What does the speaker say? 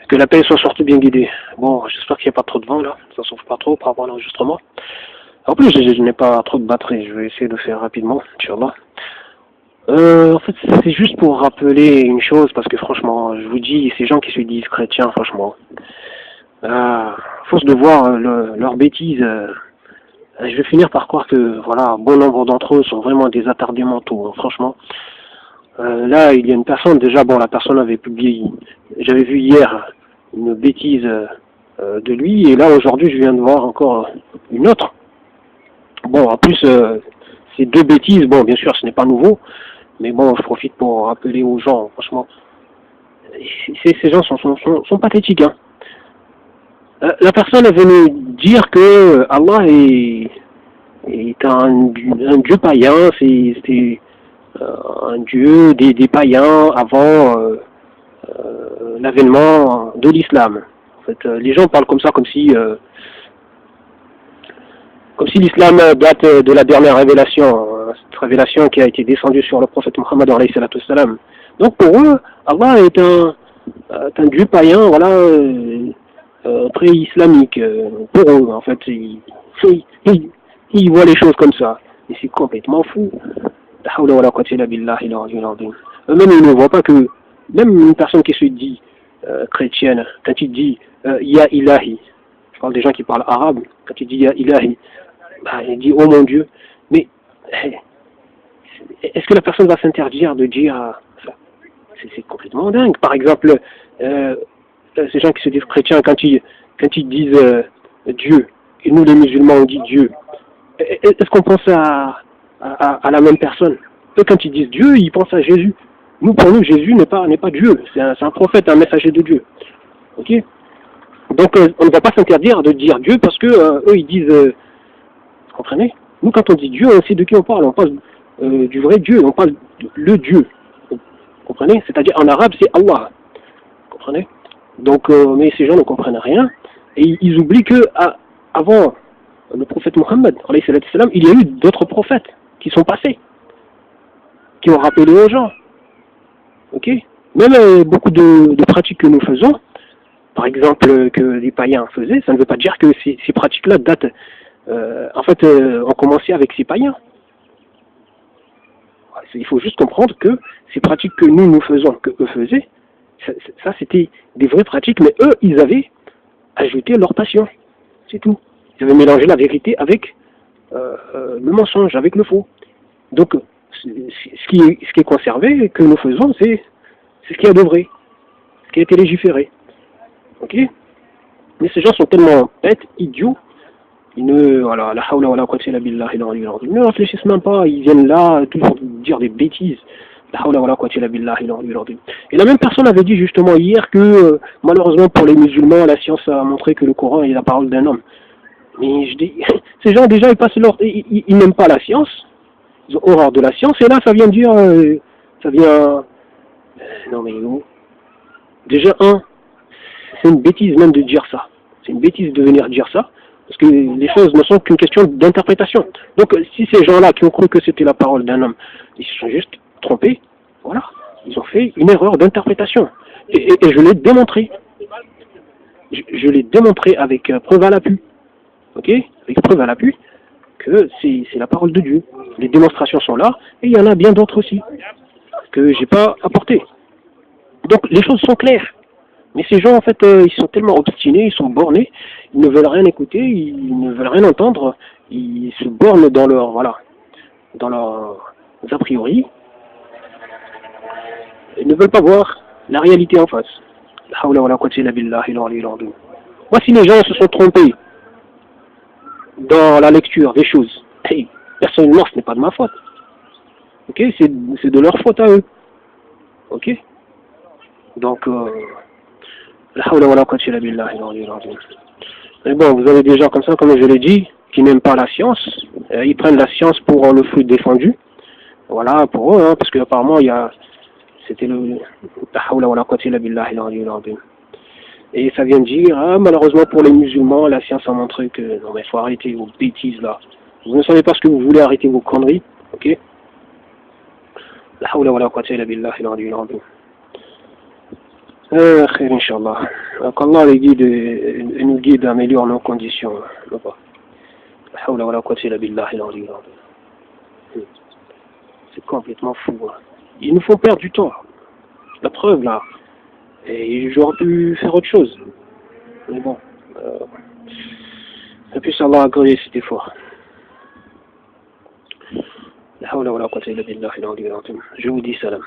Que la paix soit surtout bien guidée. Bon, j'espère qu'il n'y a pas trop de vent là, ça souffle pas trop par rapport à l'enregistrement. En plus, je n'ai pas trop de batterie, je vais essayer de faire rapidement, Inch'Allah. En fait, c'est juste pour rappeler une chose, parce que franchement, je vous dis, ces gens qui se disent chrétiens, franchement, force de voir leurs bêtises, je vais finir par croire que, voilà, bon nombre d'entre eux sont vraiment des attardés mentaux, hein, franchement. Là, il y a une personne, déjà, bon, la personne avait publié, j'avais vu hier une bêtise de lui, et là, aujourd'hui, je viens de voir encore une autre. Bon, en plus, ces deux bêtises, bon, bien sûr, ce n'est pas nouveau, mais bon, je profite pour rappeler aux gens, franchement, ces gens sont pathétiques, hein. La personne est venue dire que Allah est un dieu païen, c'est un dieu des païens avant l'avènement de l'islam. En fait, les gens parlent comme ça, comme si l'islam date de la dernière révélation, cette révélation qui a été descendue sur le prophète Mohammed alayhi salatu wassalam. Donc pour eux, Allah est un dieu païen, voilà, pré-islamique. Pour eux, en fait, ils voient les choses comme ça. Et c'est complètement fou. Eux-mêmes, ils ne voient pas que même une personne qui se dit chrétienne, quand il dit Ya ilahi, je parle des gens qui parlent arabe, quand il dit Ya ilahi, bah, il dit oh mon Dieu, mais est-ce que la personne va s'interdire de dire ça? C'est complètement dingue. Par exemple, ces gens qui se disent chrétiens, quand ils disent Dieu, et nous les musulmans on dit Dieu, est-ce qu'on pense à la même personne? Eux, quand ils disent Dieu, ils pensent à Jésus. Nous, pour nous, Jésus n'est pas Dieu, c'est un prophète, un messager de Dieu. Ok? Donc, on ne va pas s'interdire de dire Dieu parce que eux, ils disent, vous comprenez? Nous, quand on dit Dieu, on sait de qui on parle. On parle du vrai Dieu, on parle de le Dieu. Vous comprenez? C'est-à-dire, en arabe, c'est Allah. Vous comprenez? Donc, mais ces gens ne comprennent rien. Et ils oublient que avant le prophète Mohammed, il y a eu d'autres prophètes qui sont passés, qui ont rappelé aux gens. Ok? Même beaucoup de pratiques que nous faisons, par exemple que les païens faisaient, ça ne veut pas dire que ces pratiques-là datent. Ont commencé avec ces païens. Il faut juste comprendre que ces pratiques que nous faisons, que eux faisaient, ça c'était des vraies pratiques, mais eux, ils avaient ajouté leur passion. C'est tout. Ils avaient mélangé la vérité avec le mensonge, avec le faux. Donc, ce qui est conservé, que nous faisons, c'est ce qu'il y a de vrai, ce qui a été légiféré. Ok? Mais ces gens sont tellement bêtes, idiots, ils ne réfléchissent même pas, ils viennent là toujours dire des bêtises. Et la même personne avait dit justement hier que malheureusement pour les musulmans, la science a montré que le Coran est la parole d'un homme. Mais je dis, ces gens déjà ils n'aiment pas la science, ils ont horreur de la science, et là ça vient dire, non mais déjà c'est une bêtise même de dire ça, c'est une bêtise de venir dire ça, parce que les choses ne sont qu'une question d'interprétation. Donc si ces gens-là qui ont cru que c'était la parole d'un homme, ils se sont juste trompés, voilà, ils ont fait une erreur d'interprétation, et je l'ai démontré, je l'ai démontré avec preuve à l'appui. Ok, avec preuve à l'appui que c'est la parole de Dieu. Les démonstrations sont là et il y en a bien d'autres aussi que j'ai pas apportées. Donc les choses sont claires. Mais ces gens en fait ils sont tellement obstinés, ils sont bornés, ils ne veulent rien écouter, ils ne veulent rien entendre, ils se bornent dans leurs a priori. Ils ne veulent pas voir la réalité en face. Voici les gens se sont trompés dans la lecture des choses. Hey, personnellement, ce n'est pas de ma faute. Ok, c'est de leur faute à eux. Ok. Donc, mais bon, vous avez des gens comme ça, comme je l'ai dit, qui n'aiment pas la science. Ils prennent la science pour le fruit défendu. Voilà, pour eux, hein, parce qu'apparemment, c'était le et ça vient de dire, malheureusement pour les musulmans, la science a montré que, non mais il faut arrêter vos bêtises là. Vous ne savez pas ce que vous voulez, arrêter vos conneries, ok? Khair, Inch'Allah. Qu'Allah les guide et nous guide à améliorer nos conditions. Là-bas. La hawla wa la quwwata illa billahi al-aliyyil azim. C'est complètement fou. Hein. Ils nous font perdre du temps. La preuve là. Et j'aurais pu faire autre chose. Mais bon. Et puis Allah a gré cet effort. La hawla wa la quwwata illa billahi al-aliyyil azim. Je vous dis salam.